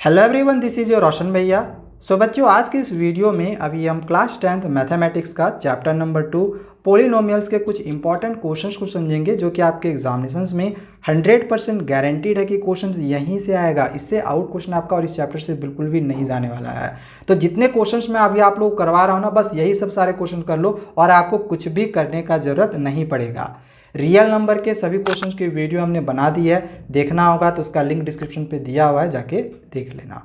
Hello everyone, this is your Roshan भैया। So बच्चों, आज के इस वीडियो में अभी हम क्लास 10th मैथमेटिक्स का चैप्टर नंबर 2 पोलिनोमियल्स के कुछ इंपॉर्टेंट क्वेश्चंस को समझेंगे, जो कि आपके एग्जामिनेशंस में 100% गारंटीड है कि क्वेश्चंस यहीं से आएगा। इससे आउट क्वेश्चन आपका और इस चैप्टर से बिल्कुल भी नहीं जाने वाला है। तो जितने क्वेश्चंस मैं अभी आप लोग करवा रहा हूँ ना, बस यही सब सारे क्वेश्चन कर लो और आपको कुछ भी करने का ज़रूरत नहीं पड़ेगा। रियल नंबर के सभी क्वेश्चंस की वीडियो हमने बना दी है, देखना होगा तो उसका लिंक डिस्क्रिप्शन पे दिया हुआ है, जाके देख लेना।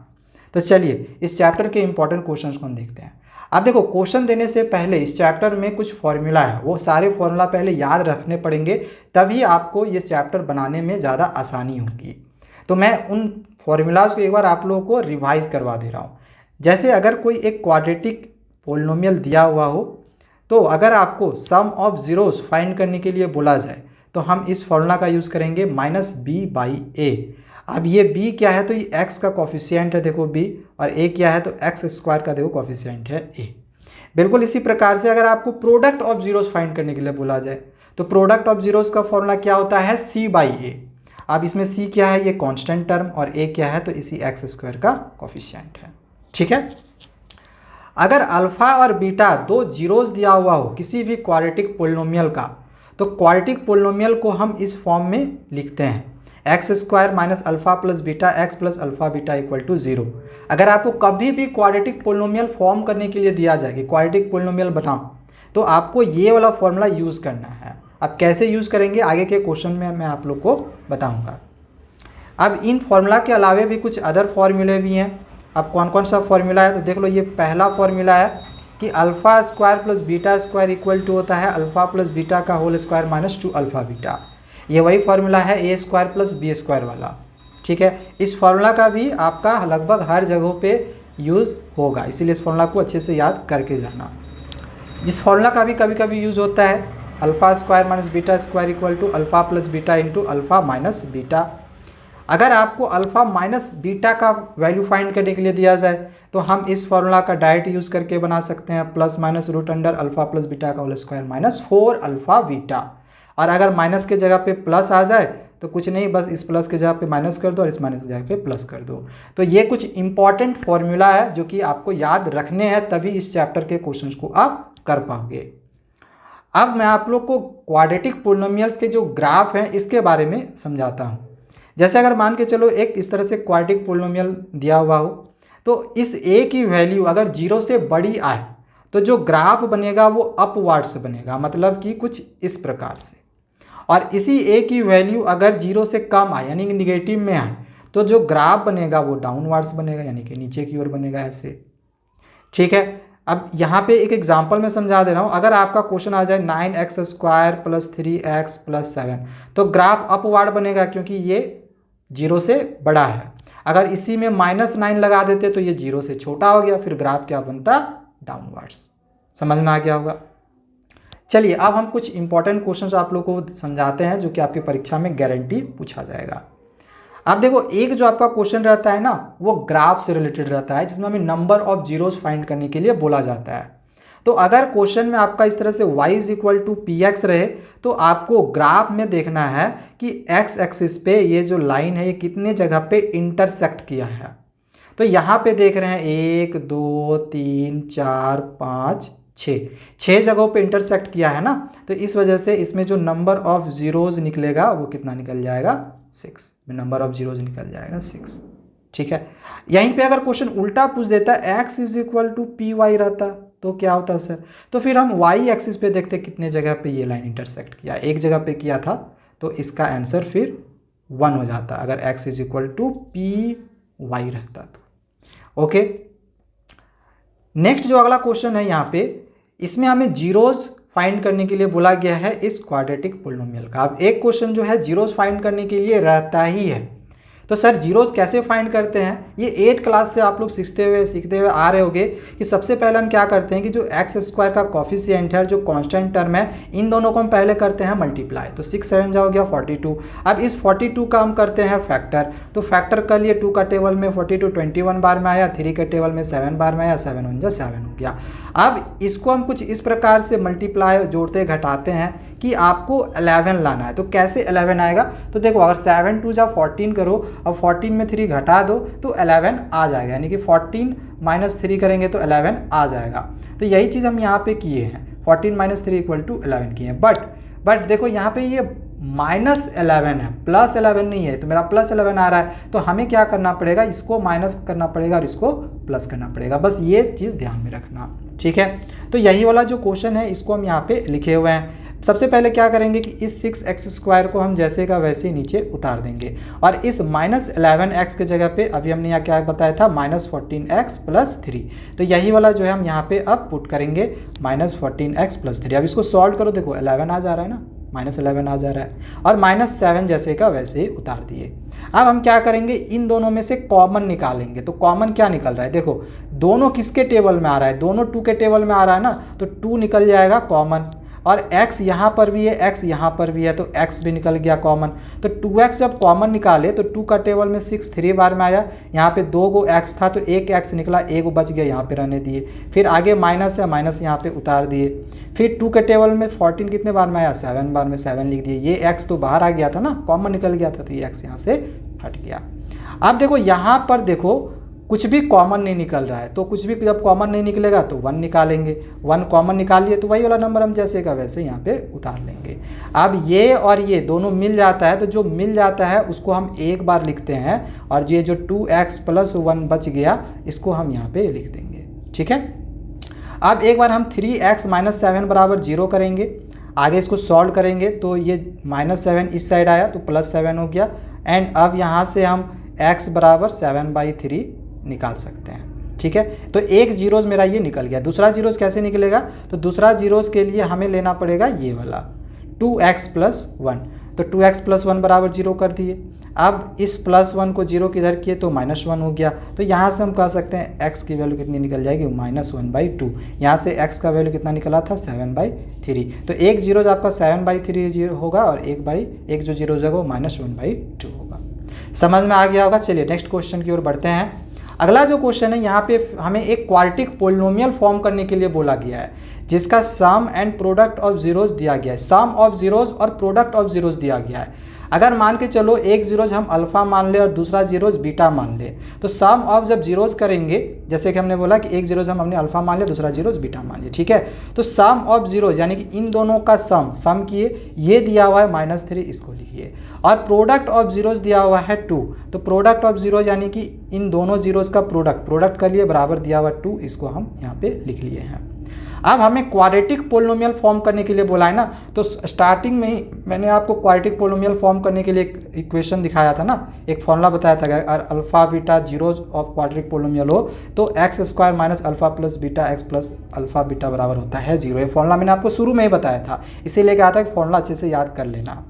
तो चलिए इस चैप्टर के इंपॉर्टेंट क्वेश्चंस को हम देखते हैं। अब देखो, क्वेश्चन देने से पहले इस चैप्टर में कुछ फॉर्मूला है, वो सारे फॉर्मूला पहले याद रखने पड़ेंगे, तभी आपको ये चैप्टर बनाने में ज़्यादा आसानी होगी। तो मैं उन फॉर्मूलाज को एक बार आप लोगों को रिवाइज करवा दे रहा हूँ। जैसे अगर कोई एक क्वाड्रेटिक पोलिनोमियल दिया हुआ हो, तो अगर आपको सम ऑफ जीरोस फाइंड करने के लिए बोला जाए तो हम इस फॉर्मूला का यूज़ करेंगे -b/a। अब ये b क्या है, तो ये x का कॉफिशिएंट है, देखो b, और a क्या है तो x² का देखो कॉफिशिएंट है a। बिल्कुल इसी प्रकार से अगर आपको प्रोडक्ट ऑफ जीरोस फाइंड करने के लिए बोला जाए तो प्रोडक्ट ऑफ जीरोस का फॉर्मूला क्या होता है, c/a। अब इसमें c क्या है, ये कांस्टेंट टर्म, और a क्या है तो इसी x² का कॉफिशिएंट है। ठीक है। अगर अल्फा और बीटा दो जीरोस दिया हुआ हो किसी भी क्वाड्रेटिक पोलिनोमियल का, तो क्वाड्रेटिक पोलिनोमियल को हम इस फॉर्म में लिखते हैं x² minus alpha plus beta x plus alpha beta equal to 0। अगर आपको कभी भी क्वाड्रेटिक पोलिनोमियल फॉर्म करने के लिए दिया जाए कि क्वाड्रेटिक पोलिनोमियल बनाओ, तो आपको ये वाला फॉर्मूला यूज़ करना है। अब कैसे यूज़ करेंगे आगे के क्वेश्चन में मैं आप लोग को बताऊँगा। अब इन फॉर्मूला के अलावे भी कुछ अदर फॉर्मूले भी हैं। अब कौन कौन सा फॉर्मूला है तो देख लो। ये पहला फॉर्मूला है कि alpha square plus beta square equal to होता है अल्फा प्लस बीटा का whole square minus 2 alpha beta. ये वही फार्मूला है a² प्लस b² वाला। ठीक है। इस फार्मूला का भी आपका लगभग हर जगहों पे यूज़ होगा, इसीलिए इस फार्मूला को अच्छे से याद करके जाना। इस फार्मूला का भी कभी कभी यूज़ होता है alpha square minus beta square equal to alpha plus beta into alpha minus beta. अगर आपको अल्फा माइनस बीटा का वैल्यू फाइंड करने के लिए दिया जाए तो हम इस फार्मूला का डायरेक्ट यूज़ करके बना सकते हैं plus minus root under alpha plus beta का whole square minus 4 alpha beta. और अगर माइनस के जगह पे प्लस आ जाए तो कुछ नहीं, बस इस प्लस के जगह पे माइनस कर दो और इस माइनस की जगह पे प्लस कर दो। तो ये कुछ इंपॉर्टेंट फॉर्मूला है जो कि आपको याद रखने हैं, तभी इस चैप्टर के क्वेश्चंस को आप कर पाओगे। अब मैं आप लोग को क्वाड्रेटिक पोलिनोमियल्स के जो ग्राफ हैं इसके बारे में समझाता हूँ। जैसे अगर मान के चलो एक इस तरह से क्वाड्रेटिक पोलिनोमियल दिया हुआ हो, तो इस a की वैल्यू अगर 0 से बड़ी आए तो जो ग्राफ बनेगा वो अपवर्ड्स बनेगा, मतलब कि कुछ इस प्रकार से। और इसी a की वैल्यू अगर 0 से कम आए यानी कि निगेटिव में आए तो जो ग्राफ बनेगा वो डाउनवर्ड्स बनेगा, यानी कि नीचे की ओर बनेगा ऐसे। ठीक है। अब यहाँ पे एक एग्जांपल में समझा दे रहा हूँ। अगर आपका क्वेश्चन आ जाए 9x² प्लस 3x प्लस 7, तो ग्राफ अपवर्ड बनेगा क्योंकि ये 0 से बड़ा है। अगर इसी में -9 लगा देते तो ये 0 से छोटा हो गया, फिर ग्राफ क्या बनता, डाउनवर्ड्स। समझ में आ गया होगा। चलिए अब हम कुछ इंपॉर्टेंट क्वेश्चंस आप लोगों को समझाते हैं जो कि आपकी परीक्षा में गारंटी पूछा जाएगा। अब देखो, एक जो आपका क्वेश्चन रहता है ना, वो ग्राफ से रिलेटेड रहता है, जिसमें हमें नंबर ऑफ जीरोस फाइंड करने के लिए बोला जाता है। तो अगर क्वेश्चन में आपका इस तरह से y = px रहे, तो आपको ग्राफ में देखना है कि x एक्सिस पे ये जो लाइन है ये कितने जगह पे इंटरसेक्ट किया है। तो यहाँ पे देख रहे हैं 1 2 3 4 5 6 जगहों पे इंटरसेक्ट किया है ना, तो इस वजह से इसमें जो नंबर ऑफ जीरोज निकलेगा वो कितना निकल जाएगा, 6। नंबर ऑफ जीरोज निकल जाएगा 6। ठीक है। यहीं पे अगर क्वेश्चन उल्टा पूछ देता है x = py रहता तो क्या होता है सर, तो फिर हम y एक्सिस पे देखते कितने जगह पे ये लाइन इंटरसेक्ट किया। एक जगह पे किया था तो इसका आंसर फिर 1 हो जाता अगर x = py रहता तो। ओके। नेक्स्ट जो अगला क्वेश्चन है यहाँ पे, इसमें हमें जीरोस फाइंड करने के लिए बोला गया है इस क्वाड्रेटिक पोलिनोमियल का। अब एक क्वेश्चन जो है जीरोस फाइंड करने के लिए रहता ही है, तो सर जीरोस कैसे फाइंड करते हैं, ये 8th क्लास से आप लोग सीखते हुए आ रहे होंगे कि सबसे पहले हम क्या करते हैं कि जो x² का कॉफिशिएंट है, जो कांस्टेंट टर्म है, इन दोनों को हम पहले करते हैं मल्टीप्लाई। तो 6 7 जा हो गया 42। अब इस 42 का हम करते हैं फैक्टर। तो फैक्टर कर लिए, 2 का टेबल में 42 21 बार में आया, 3 के टेबल में 7 बार में आया, 7 1 जा 7 हो गया। अब इसको हम कुछ इस प्रकार से मल्टीप्लाई जोड़ते घटाते हैं कि आपको 11 लाना है। तो कैसे 11 आएगा, तो देखो अगर 7 2 जा 14 करो और 14 में 3 घटा दो तो 11 आ जाएगा, यानी कि 14 - 3 करेंगे तो 11 आ जाएगा। तो यही चीज़ हम यहाँ पे किए हैं, 14 - 3 = 11 किए हैं। बट देखो यहाँ पे ये -11 है, +11 नहीं है, तो मेरा +11 आ रहा है, तो हमें क्या करना पड़ेगा, इसको माइनस करना पड़ेगा और इसको प्लस करना पड़ेगा। बस ये चीज़ ध्यान में रखना, ठीक है। तो यही वाला जो क्वेश्चन है इसको हम यहाँ पे लिखे हुए हैं। सबसे पहले क्या करेंगे कि इस 6x² को हम जैसे का वैसे ही नीचे उतार देंगे और इस -11x के जगह पे अभी हमने यहाँ क्या बताया था, -14x + 3। तो यही वाला जो है हम यहाँ पे अब पुट करेंगे -14x + 3। अब इसको सॉल्व करो, देखो 11 आ जा रहा है ना, -11 आ जा रहा है और -7 जैसे का वैसे ही उतार दिए। अब हम क्या करेंगे, इन दोनों में से कॉमन निकालेंगे। तो कॉमन क्या निकल रहा है, देखो दोनों किसके टेबल में आ रहा है, दोनों 2 के टेबल में आ रहा है ना, तो 2 निकल जाएगा कॉमन और x यहाँ पर भी है, x यहाँ पर भी है, तो x भी निकल गया कॉमन। तो 2x जब कॉमन निकाले तो 2 का टेबल में 6 3 बार में आया, यहाँ पे 2 गो x था तो एक x निकला, एक बच गया, यहाँ पे रहने दिए। फिर आगे माइनस है, माइनस यहाँ पे उतार दिए। फिर 2 के टेबल में 14 कितने बार में आया, 7 बार में, 7 लिख दिए। ये x तो बाहर आ गया था ना, कॉमन निकल गया था, तो ये x यहाँ से हट गया। अब देखो यहाँ पर देखो कुछ भी कॉमन नहीं निकल रहा है, तो कुछ भी जब कॉमन नहीं निकलेगा तो 1 निकालेंगे, 1 कॉमन निकाल लिए तो वही वाला नंबर हम जैसे का वैसे यहाँ पे उतार लेंगे। अब ये और ये दोनों मिल जाता है, तो जो मिल जाता है उसको हम एक बार लिखते हैं और ये जो 2x + 1 बच गया इसको हम यहाँ पे लिख देंगे, ठीक है। अब एक बार हम 3x - 7 = 0 करेंगे, आगे इसको सॉल्व करेंगे तो ये -7 इस साइड आया तो +7 हो गया। एंड अब यहाँ से हम x = 7/3 निकाल सकते हैं, ठीक है। तो एक जीरोज मेरा ये निकल गया। दूसरा जीरोज कैसे निकलेगा, तो दूसरा जीरोज के लिए हमें लेना पड़ेगा ये वाला 2x + 1। तो 2x + 1 = 0 कर दिए। अब इस +1 को 0 किधर किए तो -1 हो गया। तो यहाँ से हम कह सकते हैं x की वैल्यू कितनी निकल जाएगी, -1/2। यहाँ से x का वैल्यू कितना निकला था, 7/3। तो एक जीरोज आपका 7/3 होगा और एक जो जीरोज है वो -1/2 होगा। समझ में आ गया होगा। चलिए नेक्स्ट क्वेश्चन की ओर बढ़ते हैं। अगला जो क्वेश्चन है यहाँ पे हमें एक क्वाड्रेटिक पोलिनोमियल फॉर्म करने के लिए बोला गया है, जिसका सम एंड प्रोडक्ट ऑफ जीरोज दिया गया है। सम ऑफ जीरोज और प्रोडक्ट ऑफ जीरोज दिया गया है। अगर मान के चलो एक जीरोज हम अल्फा मान ले और दूसरा जीरोज बीटा मान ले, तो सम ऑफ जब जीरोज करेंगे, जैसे कि हमने बोला कि एक जीरोज हमने अल्फा मान लिया, दूसरा जीरोज बीटा मान लिया, ठीक है। तो सम ऑफ जीरोज यानी कि इन दोनों का सम किए, ये दिया हुआ है -3, इसको लिखिए। और प्रोडक्ट ऑफ जीरोज दिया हुआ है 2, तो प्रोडक्ट ऑफ जीरोज यानी कि इन दोनों जीरोज का प्रोडक्ट का लिए बराबर दिया हुआ 2, इसको हम यहाँ पे लिख लिए हैं। अब हमें क्वाड्रेटिक पोलिनोमियल फॉर्म करने के लिए बोला है ना, तो स्टार्टिंग में ही मैंने आपको क्वाड्रेटिक पोलिनोमियल फॉर्म करने के लिए एक इक्वेशन दिखाया था ना, एक फॉर्मूला बताया था। अगर alpha beta zeros of quadratic polynomial हो तो x² - alpha + beta x + alpha beta बराबर होता है 0। ये फॉर्मूला मैंने आपको शुरू में ही बताया था, इसीलिए कहा था कि फॉर्मूला अच्छे से याद कर लेना।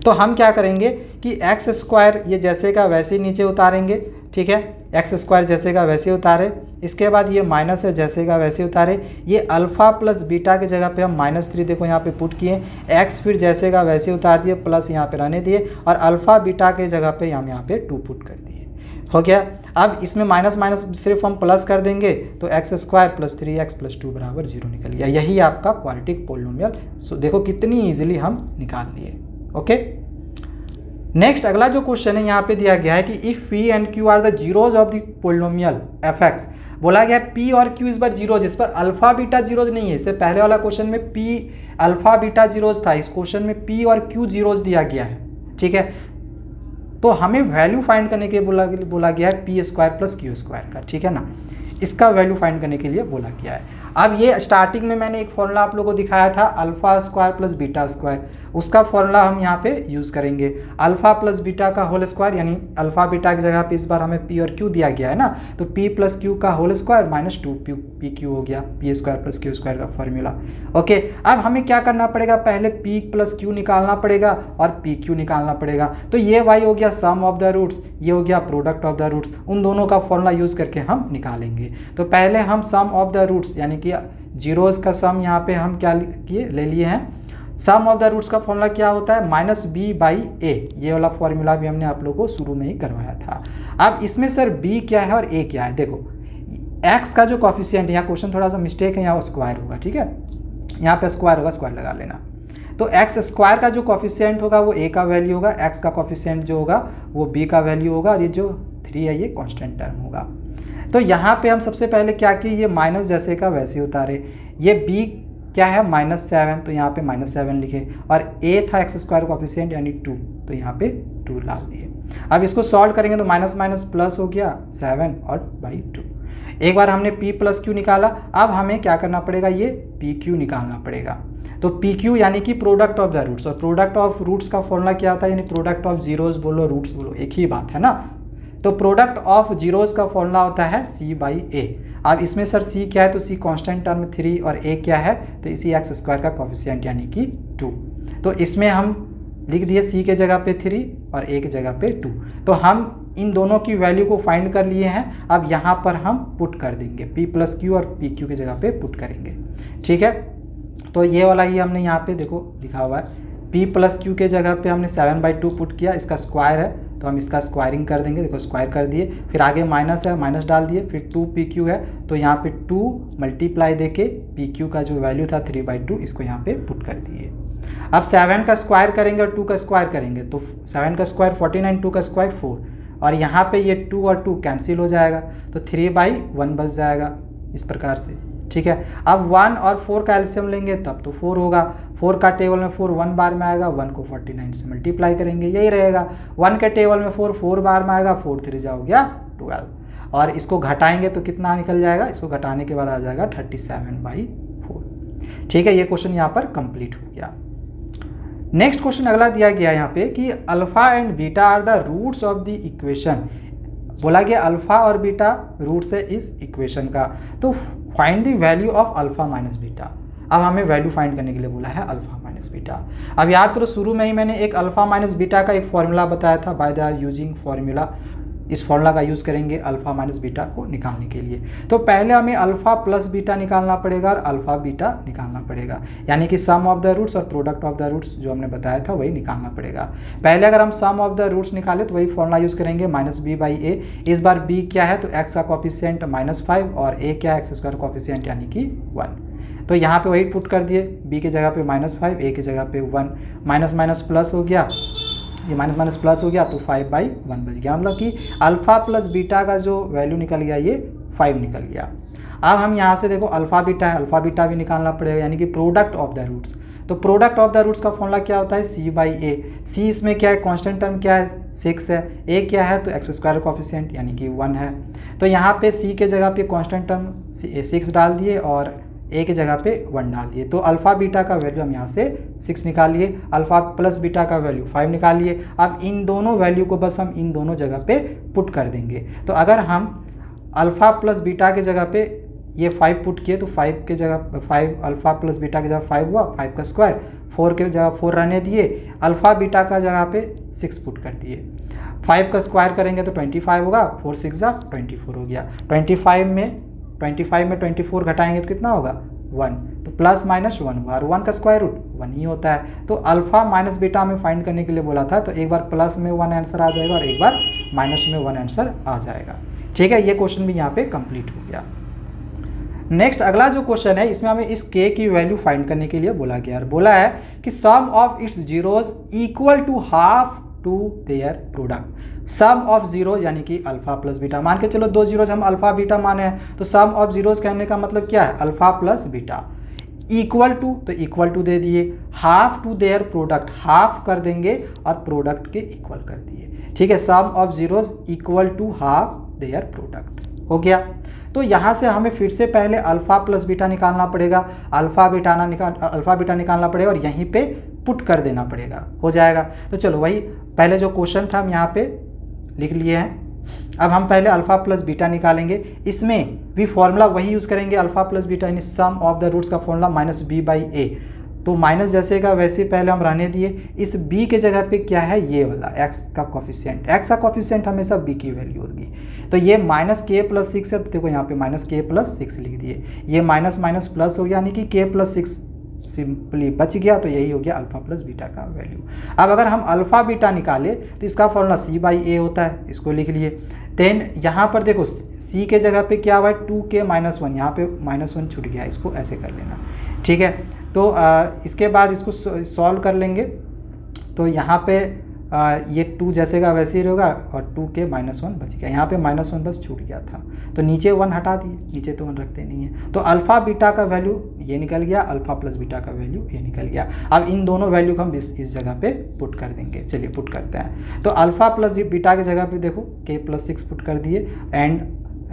तो हम क्या करेंगे कि x² ये जैसे का वैसे ही नीचे उतारेंगे, ठीक है। x² जैसे का वैसे उतारे, इसके बाद ये माइनस है जैसे का वैसे उतारे। ये अल्फा + बीटा की जगह पे हम -3 देखो यहाँ पे पुट किए, x फिर जैसे का वैसे उतार दिए, प्लस यहाँ पे रहने दिए और अल्फा बीटा के जगह पे हम यहाँ पे 2 पुट कर दिए, हो गया। अब इसमें माइनस माइनस सिर्फ हम प्लस कर देंगे तो x² + 3x + 2 = 0 निकल गया। यही आपका क्वाड्रेटिक पोलिनोमियल। सो देखो कितनी ईजिली हम निकाल लिए, ओके। नेक्स्ट अगला जो क्वेश्चन है यहाँ पे दिया गया है कि if p and q are the zeros of the polynomial fx। बोला गया है p और q इस बार जीरोज, इस पर अल्फा बीटा जीरोज नहीं है। इससे पहले वाला क्वेश्चन में p अल्फा बीटा जीरोज था, इस क्वेश्चन में p और q जीरोज दिया गया है, ठीक है। तो हमें वैल्यू फाइंड करने के लिए बोला गया है p² + q² का, ठीक है ना। इसका वैल्यू फाइंड करने के लिए बोला गया है। अब ये स्टार्टिंग में मैंने एक फॉर्मूला आप लोगों को दिखाया था, α² + β², उसका फॉर्मूला हम यहाँ पे यूज़ करेंगे। अल्फा + बीटा का होल स्क्वायर, यानी अल्फा बीटा की जगह पे इस बार हमें p और q दिया गया है ना, तो p + q का होल स्क्वायर -2pq हो गया, p² + q² का फॉर्मूला, ओके। अब हमें क्या करना पड़ेगा, पहले p + q निकालना पड़ेगा और pq निकालना पड़ेगा। तो ये y हो गया सम ऑफ द रूट्स, ये हो गया प्रोडक्ट ऑफ द रूट्स, उन दोनों का फॉर्मूला यूज़ करके हम निकालेंगे। तो पहले हम सम ऑफ द रूट्स यानी कि जीरोज का सम यहाँ पे हम क्या किए, ले लिए हैं। सम ऑफ द रूट्स का फॉर्मूला क्या होता है, -b/a। ये वाला फॉर्मूला भी हमने आप लोगों को शुरू में ही करवाया था। अब इसमें सर b क्या है और a क्या है, देखो x का जो कॉफिशिएंट है, यहाँ क्वेश्चन थोड़ा सा मिस्टेक है, यहाँ स्क्वायर होगा, ठीक है। यहाँ पे स्क्वायर होगा, स्क्वायर लगा लेना। तो एक्स स्क्वायर का जो कॉफिशिएंट होगा वो ए का वैल्यू होगा, एक्स का कॉफिशिएंट जो होगा वो बी का वैल्यू होगा, और ये जो 3 है ये कांस्टेंट टर्म होगा। तो यहाँ पे हम सबसे पहले क्या किए, ये माइनस जैसे का वैसे उतारे। ये बी क्या है -7, तो यहाँ पे -7 लिखे, और ए था एक्स स्क्वायर कॉफिशिएंट यानी 2, तो यहाँ पे 2 डाल दिए। अब इसको सॉल्व करेंगे तो माइनस माइनस प्लस हो गया 7 और बाई 2। एक बार हमने p प्लस क्यू निकाला, अब हमें क्या करना पड़ेगा, ये पी क्यू निकालना पड़ेगा। तो पी क्यू यानी कि प्रोडक्ट ऑफ द रूट्स, और प्रोडक्ट ऑफ रूट्स का फॉर्मूला क्या होता है, यानी प्रोडक्ट ऑफ जीरोस बोलो रूट्स बोलो एक ही बात है ना। तो प्रोडक्ट ऑफ जीरोस का फॉर्मूला होता है c बाई ए। अब इसमें सर c क्या है, तो c कांस्टेंट टर्म 3 और a क्या है, तो इसी एक्स स्क्वायर का कॉफिशिएंट यानी कि 2। तो इसमें हम लिख दिए c के जगह पे 3 और a के जगह पे 2। तो हम इन दोनों की वैल्यू को फाइंड कर लिए हैं। अब यहाँ पर हम पुट कर देंगे p प्लस क्यू, और पी क्यू की जगह पे पुट करेंगे। ठीक है, तो ये वाला ही हमने यहाँ पे देखो लिखा हुआ है, p प्लस क्यू के जगह पे हमने 7/2 पुट किया, इसका स्क्वायर है तो हम इसका स्क्वायरिंग कर देंगे। देखो स्क्वायर कर दिए, फिर आगे माइनस है माइनस डाल दिए, फिर 2pq है तो यहाँ पे 2 मल्टीप्लाई देके pq का जो वैल्यू था 3/2 इसको यहाँ पे पुट कर दिए। अब 7 का स्क्वायर करेंगे और 2 का स्क्वायर करेंगे, तो 7 का स्क्वायर 49, 2 का स्क्वायर 4, और यहाँ पे ये 2 और 2 कैंसिल हो जाएगा, तो 3/1 बच जाएगा इस प्रकार से। ठीक है, अब 1 और 4 का एलसीएम लेंगे तब तो 4 होगा। 4 का टेबल में 4 1 बार में आएगा, 1 को 49 से मल्टीप्लाई करेंगे, यही रहेगा। 1 के टेबल में 4 4 बार में आएगा, 4 3 जा हो गया 12, और इसको घटाएंगे तो कितना निकल जाएगा, इसको घटाने के बाद आ जाएगा 37/4। ठीक है, ये क्वेश्चन यहाँ पर कंप्लीट हो गया। नेक्स्ट क्वेश्चन अगला दिया गया यहाँ पे कि alpha and beta are the roots of the equation. बोला गया अल्फा और बीटा रूट्स है इस इक्वेशन का, तो find the value of alpha minus beta. अब हमें वैल्यू फाइंड करने के लिए बोला है अल्फा माइनस बीटा। अब याद करो शुरू में ही मैंने एक अल्फा माइनस बीटा का एक फॉर्मूला बताया था, बाय द यूजिंग फॉर्मूला। इस फॉर्मूला का यूज़ करेंगे अल्फा माइनस बीटा को निकालने के लिए। तो पहले हमें अल्फा प्लस बीटा निकालना पड़ेगा और अल्फा बीटा निकालना पड़ेगा, यानी कि सम ऑफ द रूट्स और प्रोडक्ट ऑफ द रूट्स जो हमने बताया था वही निकालना पड़ेगा। पहले अगर हम सम ऑफ द रूट्स निकाले तो वही फॉर्मूला यूज़ करेंगे -b/a। इस बार b क्या है, तो x का कॉफिशिएंट -5 और a क्या है, एक्स स्क्वायर कॉफिशिएंट यानी कि 1। तो यहाँ पे वही पुट कर दिए, b के जगह पे -5, a के जगह पे 1, माइनस माइनस प्लस हो गया, ये माइनस माइनस प्लस हो गया तो 5/1 बच गया। मतलब कि अल्फा प्लस बीटा का जो वैल्यू निकल गया ये 5 निकल गया। अब हम यहाँ से देखो अल्फा बीटा है, अल्फा बीटा भी निकालना पड़ेगा, यानी कि प्रोडक्ट ऑफ द रूट्स। तो प्रोडक्ट ऑफ द रूट्स का फॉर्मूला क्या होता है, c/a। c इसमें क्या है, कांस्टेंट टर्म क्या है 6 है, a क्या है तो एक्स स्क्वायर कॉफिशिएंट यानी कि 1 है। तो यहाँ पे c के जगह पे कांस्टेंट टर्म 6 डाल दिए और a के जगह पे 1 डाल दिए। तो अल्फा बीटा का वैल्यू हम यहाँ से 6 निकाल लिए, अल्फा प्लस बीटा का वैल्यू 5 निकाल लिए। अब इन दोनों वैल्यू को बस हम इन दोनों जगह पे पुट कर देंगे। तो अगर हम अल्फा प्लस बीटा के जगह पे ये 5 पुट किए तो 5 के जगह 5 अल्फा प्लस बीटा की जगह 5 हुआ, 5 का स्क्वायर, 4 के जगह 4 रहने दिए, अल्फा बीटा का जगह पे 6 पुट कर दिए। 5 का स्क्वायर करेंगे तो 25 होगा, 4 6 जा 24 हो गया। 25 में 24 घटाएंगे तो कितना होगा 1, तो प्लस माइनस 1 हुआ, और 1 का स्क्वायर रूट 1 ही होता है। तो अल्फा माइनस बीटा हमें फाइंड करने के लिए बोला था, तो एक बार प्लस में 1 आंसर आ जाएगा और एक बार माइनस में 1 आंसर आ जाएगा। ठीक है, ये क्वेश्चन भी यहाँ पे कंप्लीट हो गया। नेक्स्ट अगला जो क्वेश्चन है इसमें हमें इस k की वैल्यू फाइंड करने के लिए बोला गया और बोला है कि sum of its zeros equal to half to their product. Sum of zero यानी कि अल्फा प्लस बीटा, मान के चलो 2 जीरोज हम अल्फा बीटा माने हैं, तो सम ऑफ जीरोज कहने का मतलब क्या है, alpha plus beta. Equal to, तो इक्वल टू दे दिए, half to their product, half कर देंगे और प्रोडक्ट के इक्वल कर दिए। ठीक है, sum of zeros equal to half their product हो गया। तो यहाँ से हमें फिर से पहले अल्फा प्लस बीटा निकालना पड़ेगा, अल्फा बीटा निकालना पड़ेगा और यहीं पे पुट कर देना पड़ेगा, हो जाएगा। तो चलो वही पहले जो क्वेश्चन था हम यहाँ पे लिख लिए हैं। अब हम पहले अल्फा प्लस बीटा निकालेंगे, इसमें भी फॉर्मूला वही यूज़ करेंगे, अल्फा प्लस बीटा यानी सम ऑफ द रूट्स का फॉर्मूला -b/a। तो माइनस जैसे का वैसे पहले हम रहने दिए, इस b के जगह पे क्या है, ये वाला x का कॉफिशिएंट। x का कॉफिशिएंट हमेशा b की वैल्यू होगी, तो ये -k+6 है, तो देखो यहाँ पे -k+6 लिख दिए, ये माइनस माइनस प्लस हो गया यानी कि k+6 सिंपली बच गया, तो यही हो गया अल्फा प्लस बीटा का वैल्यू। अब अगर हम अल्फा बीटा निकाले तो इसका फॉर्मूला c/a होता है, इसको लिख लिए। देन यहाँ पर देखो c के जगह पे क्या हुआ है 2k-1, यहाँ पे -1 छूट गया, इसको ऐसे कर लेना। ठीक है, तो इसके बाद इसको सॉल्व कर लेंगे। तो यहाँ पे ये 2 जैसे का वैसे ही रहेगा और 2k -1 बच गया। यहाँ पे -1 बस छूट गया था, तो नीचे 1 हटा दिए, नीचे तो 1 रखते नहीं है। तो अल्फ़ा बीटा का वैल्यू ये निकल गया, अल्फ़ा प्लस बीटा का वैल्यू ये निकल गया। अब इन दोनों वैल्यू को हम इस जगह पे पुट कर देंगे। चलिए पुट करते हैं। तो अल्फ़ा प्लस बीटा की जगह पे देखो k + 6 पुट कर दिए एंड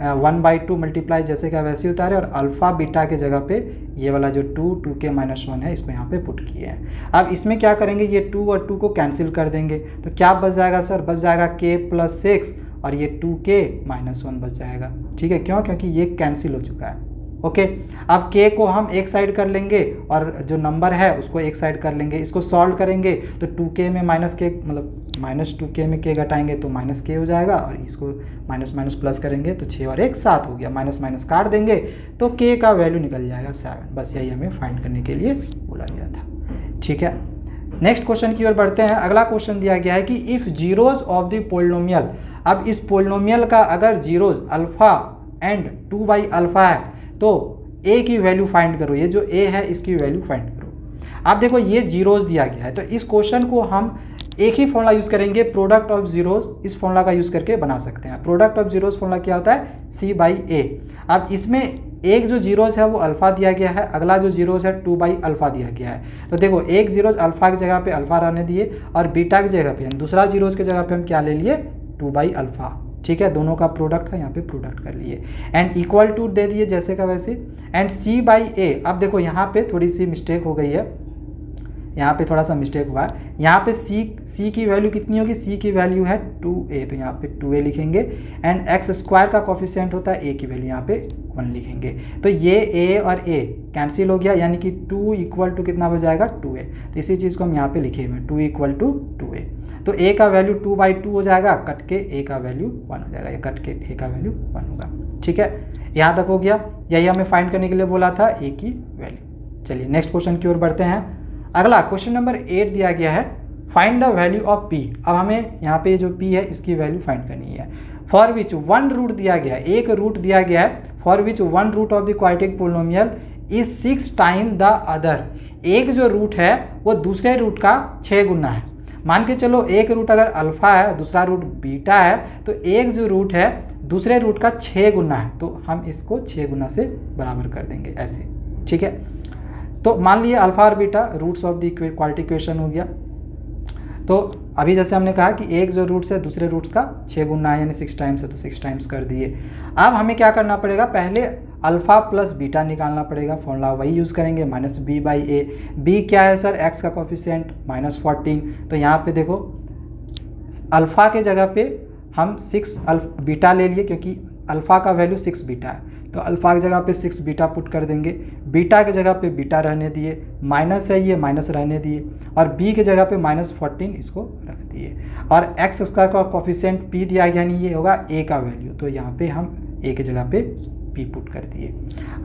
1/2 मल्टीप्लाई जैसे का वैसे ही उतारे और अल्फ़ा बीटा के जगह पे ये वाला जो 2k -1 है इसको यहाँ पे पुट किए हैं। अब इसमें क्या करेंगे, ये 2 और 2 को कैंसिल कर देंगे। तो क्या बच जाएगा सर, बच जाएगा k + 6 और ये 2k -1 बच जाएगा। ठीक है, क्यों, क्योंकि ये कैंसिल हो चुका है। ओके, अब k को हम एक साइड कर लेंगे और जो नंबर है उसको एक साइड कर लेंगे। इसको सॉल्व करेंगे तो 2k में -k मतलब -2k में k घटाएंगे तो -k हो जाएगा और इसको माइनस प्लस करेंगे तो 6 और 1 7 हो गया। माइनस काट देंगे तो k का वैल्यू निकल जाएगा 7। बस यही हमें फाइंड करने के लिए बोला गया था। ठीक है, नेक्स्ट क्वेश्चन की ओर बढ़ते हैं। अगला क्वेश्चन दिया गया है कि if zeros of the polynomial, अब इस पोलिनोमियल का अगर जीरोज अल्फ़ा एंड 2/α है तो a की वैल्यू फाइंड करो। ये जो a है इसकी वैल्यू फाइंड करो। अब देखो ये जीरोज दिया गया है तो इस क्वेश्चन को हम एक ही फॉर्मूला यूज़ करेंगे, प्रोडक्ट ऑफ जीरोज। इस फॉर्मूला का यूज़ करके बना सकते हैं। प्रोडक्ट ऑफ जीरोज फॉर्मूला क्या होता है, c/a। अब इसमें एक जो जीरोज है वो अल्फ़ा दिया गया है, अगला जो जीरोज है 2/α दिया गया है। तो देखो एक जीरोज अल्फ़ा की जगह पे अल्फ़ा रहने दिए और बीटा की जगह पे दूसरा जीरोज की जगह पे हम क्या ले लिए, 2/α। ठीक है, दोनों का प्रोडक्ट था, यहाँ पे प्रोडक्ट कर लिए एंड इक्वल टू दे दिए जैसे का वैसे एंड c/a। अब देखो यहाँ पे थोड़ी सी मिस्टेक हो गई है, यहाँ पे थोड़ा सा मिस्टेक हुआ है। यहाँ पे c की वैल्यू कितनी होगी, c की वैल्यू है 2a, तो यहाँ पे 2a लिखेंगे एंड x² का कोफिशिएंट होता है a की वैल्यू यहाँ पे 1 लिखेंगे। तो ये a और a कैंसिल हो गया, यानी कि 2 इक्वल टू कितना हो जाएगा, 2a। तो इसी चीज़ को हम यहाँ पे लिखे हुए हैं 2 इक्वल टू 2a। तो a का वैल्यू 2/2 हो जाएगा, कट के a का वैल्यू 1 हो जाएगा, ये कट के a का वैल्यू 1 होगा। ठीक है, यहाँ तक हो गया। यही हमें फाइंड करने के लिए बोला था a की वैल्यू। चलिए नेक्स्ट क्वेश्चन की ओर बढ़ते हैं। अगला क्वेश्चन नंबर 8 दिया गया है, find the value of p। अब हमें यहाँ पे जो p है इसकी वैल्यू फाइंड करनी है। फॉर विच 1 रूट दिया गया है, एक रूट दिया गया है। For which 1 root of the quadratic polynomial is 6 time the other. एक जो रूट है वो दूसरे रूट का 6 गुना है। मान के चलो एक रूट अगर अल्फ़ा है, दूसरा रूट बीटा है, तो एक जो रूट है दूसरे रूट का 6 गुना है, तो हम इसको 6 गुना से बराबर कर देंगे ऐसे। ठीक है, तो मान लिए अल्फ़ा और beta roots of the quadratic equation हो गया। तो अभी जैसे हमने कहा कि एक जो रूट्स है दूसरे रूट्स का 6 गुना है, यानी 6 टाइम्स है, तो 6 टाइम्स कर दिए। अब हमें क्या करना पड़ेगा, पहले अल्फ़ा प्लस बीटा निकालना पड़ेगा। फॉर्मूला वही यूज़ करेंगे -b/a। b क्या है सर, x का कोफिशिएंट -14। तो यहाँ पे देखो अल्फ़ा के जगह पे हम 6 बीटा ले लिए, क्योंकि अल्फ़ा का वैल्यू 6 बीटा है, तो अल्फ़ा की जगह पे 6 बीटा पुट कर देंगे। बीटा की जगह पे बीटा रहने दिए, माइनस है ये माइनस रहने दिए, और b की जगह पे -14 इसको रख दिए। और x का कोफिशिएंट p दिया गया, यानी ये होगा a का वैल्यू, तो यहाँ पे हम a की जगह पे p पुट कर दिए।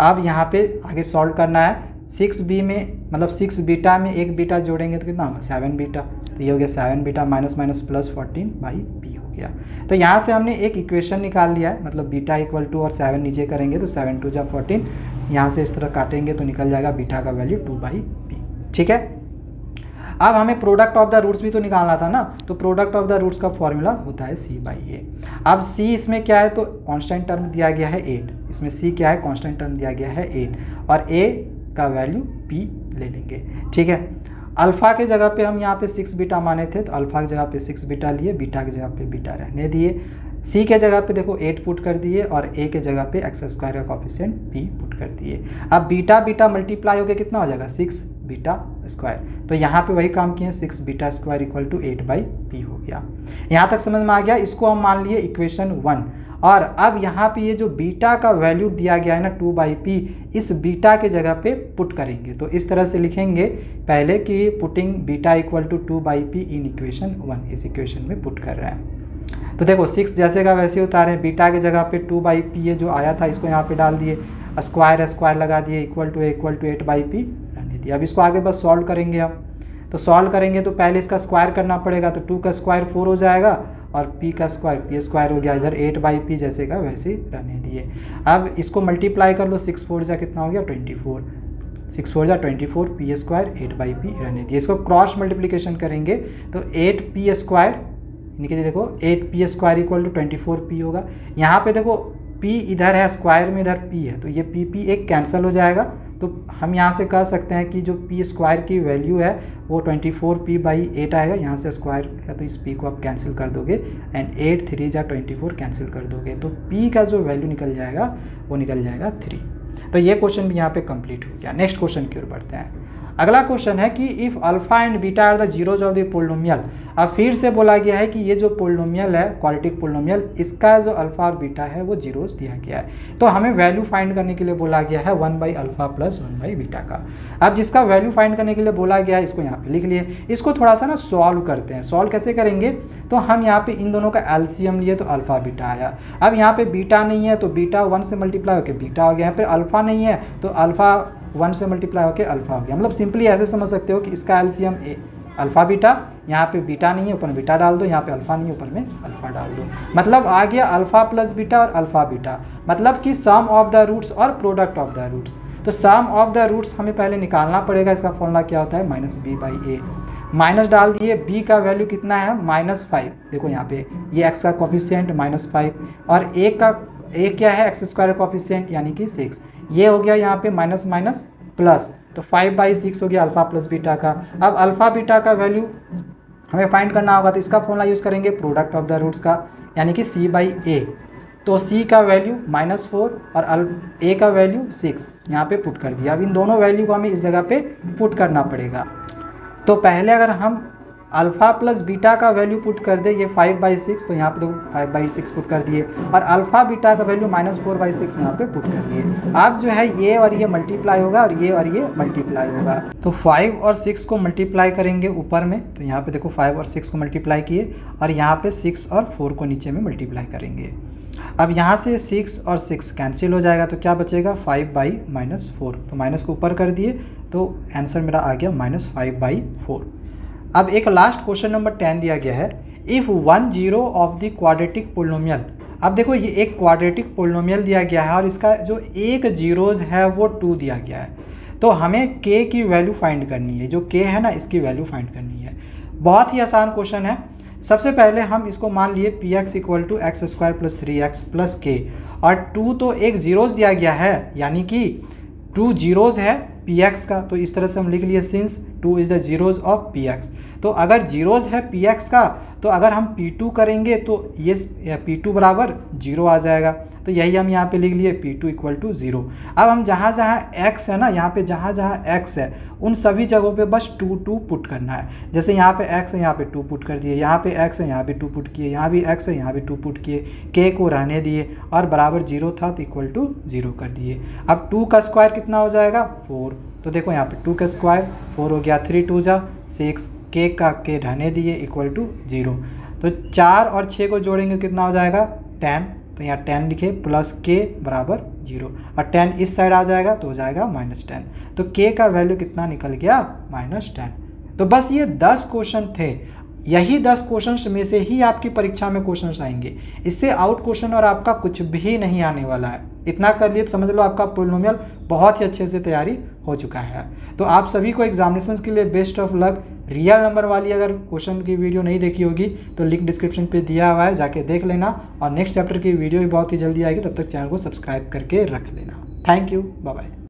अब यहाँ पे आगे सॉल्व करना है। 6b में मतलब 6 बीटा में एक बीटा जोड़ेंगे तो कितना होगा, 7 बीटा। तो ये हो गया 7 बीटा माइनस प्लस 14/p हो गया। तो यहाँ से हमने एक इक्वेशन निकाल लिया है, मतलब बीटा इक्वल टू और 7 नीचे करेंगे तो 7 2 जा 14, यहाँ से इस तरह काटेंगे तो निकल जाएगा बीटा का वैल्यू 2/p। ठीक है, अब हमें प्रोडक्ट ऑफ द रूट्स भी तो निकालना था ना, तो प्रोडक्ट ऑफ द रूट्स का फॉर्मूला होता है c/a। अब c इसमें क्या है, तो कांस्टेंट टर्म दिया गया है 8, इसमें c क्या है, कांस्टेंट टर्म दिया गया है 8, और a का वैल्यू p ले लेंगे। ठीक है, अल्फ़ा के जगह पे हम यहाँ पे 6 बीटा माने थे, तो अल्फ़ा की जगह पे 6 बीटा लिए, बीटा की जगह पे बीटा रहने दिए। c के जगह पे देखो 8 पुट कर दिए और a के जगह पे x² का कोफिशिएंट p पुट कर दिए। अब बीटा बीटा मल्टीप्लाई होकर कितना हो जाएगा, 6 बीटा स्क्वायर। तो यहाँ पे वही काम किए, 6 beta square equal to 8/p हो गया। यहाँ तक समझ में आ गया। इसको हम मान लिए इक्वेशन 1। और अब यहाँ पे ये जो बीटा का वैल्यू दिया गया है ना 2/p, इस बीटा के जगह पे पुट करेंगे। तो इस तरह से लिखेंगे पहले कि putting beta equal to 2/p in equation 1, इस इक्वेशन में पुट कर रहे हैं। तो देखो 6 जैसे का वैसे उतारे, बीटा की जगह पे 2/p ये जो आया था इसको यहाँ पे डाल दिए, स्क्वायर लगा दिए, इक्वल टू 8/p रहने दिए। अब इसको आगे बस सॉल्व करेंगे हम। तो सॉल्व करेंगे तो पहले इसका स्क्वायर करना पड़ेगा, तो 2 का स्क्वायर 4 हो जाएगा और p का स्क्वायर p स्क्वायर हो गया, इधर 8/p जैसे का वैसे रहने दिए। अब इसको मल्टीप्लाई कर लो, 6 4 जा कितना हो गया 24, 6 4 जा 24 पी स्क्वायर 8/p रहने दिए। इसको क्रॉस मल्टीप्लिकेशन करेंगे तो 8p स्क्वायर यानी कि देखो 8p square equal to 24p होगा। यहाँ पे देखो p इधर है, स्क्वायर में इधर p है, तो ये p एक कैंसिल हो जाएगा। तो हम यहाँ से कह सकते हैं कि जो p स्क्वायर की वैल्यू है वो 24p/8 आएगा। यहाँ से स्क्वायर है तो इस p को आप कैंसिल कर दोगे एंड 8 3 जा 24 कैंसिल कर दोगे, तो p का जो वैल्यू निकल जाएगा वो निकल जाएगा 3। तो ये क्वेश्चन भी यहाँ पे कंप्लीट हो गया। नेक्स्ट क्वेश्चन की ओर बढ़ते हैं। अगला क्वेश्चन है कि if alpha and beta are the zeros of the polynomial. अब फिर से बोला गया है कि ये जो पोलिनोमियल है, क्वाड्रेटिक पोलिनोमियल, इसका जो अल्फा और बीटा है वो जीरोज दिया गया है। तो हमें वैल्यू फाइंड करने के लिए बोला गया है 1/अल्फा प्लस 1/बीटा का। अब जिसका वैल्यू फाइंड करने के लिए बोला गया है इसको यहाँ पे लिख लिए। इसको थोड़ा सा ना सॉल्व करते हैं। सॉल्व कैसे करेंगे, तो हम यहाँ पे इन दोनों का एलसीएम लिए तो अल्फा बीटा आया। अब यहाँ पे बीटा नहीं है तो बीटा 1 से मल्टीप्लाई होकर बीटा हो गया। यहाँ पे अल्फा नहीं है तो अल्फा 1 से मल्टीप्लाई होकर अल्फा हो गया। मतलब सिंपली ऐसे समझ सकते हो कि इसका एलसीएम अल्फा बीटा, यहाँ पे बीटा नहीं है ऊपर में बीटा डाल दो, यहाँ पे अल्फा नहीं है ऊपर में अल्फा डाल दो। मतलब आ गया अल्फा प्लस बीटा और अल्फा बीटा, मतलब कि सम ऑफ द रूट्स और प्रोडक्ट ऑफ द रूट्स। तो सम ऑफ द रूट्स हमें पहले निकालना पड़ेगा। इसका फॉर्मूला क्या होता है, -b/a। माइनस डाल दिए, b का वैल्यू कितना है -5। देखो यहाँ पे ये x का कॉफिशिएंट -5 और a क्या है, x स्क्वायर कॉफिशिएंट यानी कि 6। ये हो गया यहाँ पे माइनस माइनस प्लस, तो 5/6 हो गया अल्फा प्लस बीटा का। अब अल्फा बीटा का वैल्यू हमें फाइंड करना होगा तो इसका फॉर्मूला यूज़ करेंगे प्रोडक्ट ऑफ द रूट्स का, यानी कि c/a। तो c का वैल्यू -4 और a का वैल्यू 6 यहाँ पे पुट कर दिया। अब इन दोनों वैल्यू को हमें इस जगह पे पुट करना पड़ेगा। तो पहले अगर हम अल्फा प्लस बीटा का वैल्यू पुट कर दे, ये 5/6, तो यहाँ पे देखो 5/6 पुट कर दिए और अल्फा बीटा का वैल्यू -4/6 यहाँ पे पुट कर दिए। अब जो है ये और ये मल्टीप्लाई होगा और ये मल्टीप्लाई होगा। तो 5 और 6 को मल्टीप्लाई करेंगे ऊपर में, तो यहाँ पे देखो 5 और 6 को मल्टीप्लाई किए और यहाँ पे 6 और 4 को नीचे में मल्टीप्लाई करेंगे। अब यहाँ से 6 और 6 कैंसिल हो जाएगा तो क्या बचेगा 5/-4, तो माइनस को ऊपर कर दिए तो आंसर मेरा आ गया -5/4। अब एक लास्ट क्वेश्चन नंबर 10 दिया गया है, if 1 0 of the quadratic polynomial. अब देखो ये एक क्वाड्रेटिक पोलिनोमियल दिया गया है और इसका जो एक जीरोज है वो 2 दिया गया है। तो हमें k की वैल्यू फाइंड करनी है, जो k है ना इसकी वैल्यू फाइंड करनी है। बहुत ही आसान क्वेश्चन है। सबसे पहले हम इसको मान लिए px = x² + 3x + k और 2 तो एक जीरोज दिया गया है, यानी कि 2 जीरोज है px का, तो इस तरह से हम लिख लिए since 2 is the zeros of px। तो अगर जीरोज है px का तो अगर हम p2 करेंगे तो ये p2 बराबर 0 आ जाएगा। तो यही हम यहाँ पे लिख लिए p2 = 0। अब हम जहाँ जहाँ x है ना, यहाँ पे जहाँ जहाँ x है उन सभी जगहों पे बस 2 पुट करना है। जैसे यहाँ पे x है यहाँ पे 2 पुट कर दिए, यहाँ पे x है यहाँ पे 2 पुट किए, यहाँ भी x है यहाँ भी 2 पुट किए, k को रहने दिए और बराबर 0 था तो =0 कर दिए। अब 2 का स्क्वायर कितना हो जाएगा 4, तो देखो यहाँ पे 2 का स्क्वायर 4 हो गया, 3 2 जा 6, k का k रहने दिए =0। तो 4 और 6 को जोड़ेंगे कितना हो जाएगा 10, तो यहाँ 10 लिखे प्लस k बराबर 0 और 10 इस साइड आ जाएगा तो हो जाएगा -10। तो k का वैल्यू कितना निकल गया -10। तो बस ये 10 क्वेश्चन थे। यही 10 क्वेश्चन में से ही आपकी परीक्षा में क्वेश्चन आएंगे। इससे आउट क्वेश्चन और आपका कुछ भी नहीं आने वाला है। इतना कर लिए तो समझ लो आपका पोलिनोमियल बहुत ही अच्छे से तैयारी हो चुका है। तो आप सभी को एग्जामिनेशंस के लिए best of luck. Real number वाली अगर क्वेश्चन की वीडियो नहीं देखी होगी तो लिंक डिस्क्रिप्शन पे दिया हुआ है, जाके देख लेना। और नेक्स्ट चैप्टर की वीडियो भी बहुत ही जल्दी आएगी, तब तक चैनल को सब्सक्राइब करके रख लेना। Thank you, bye bye.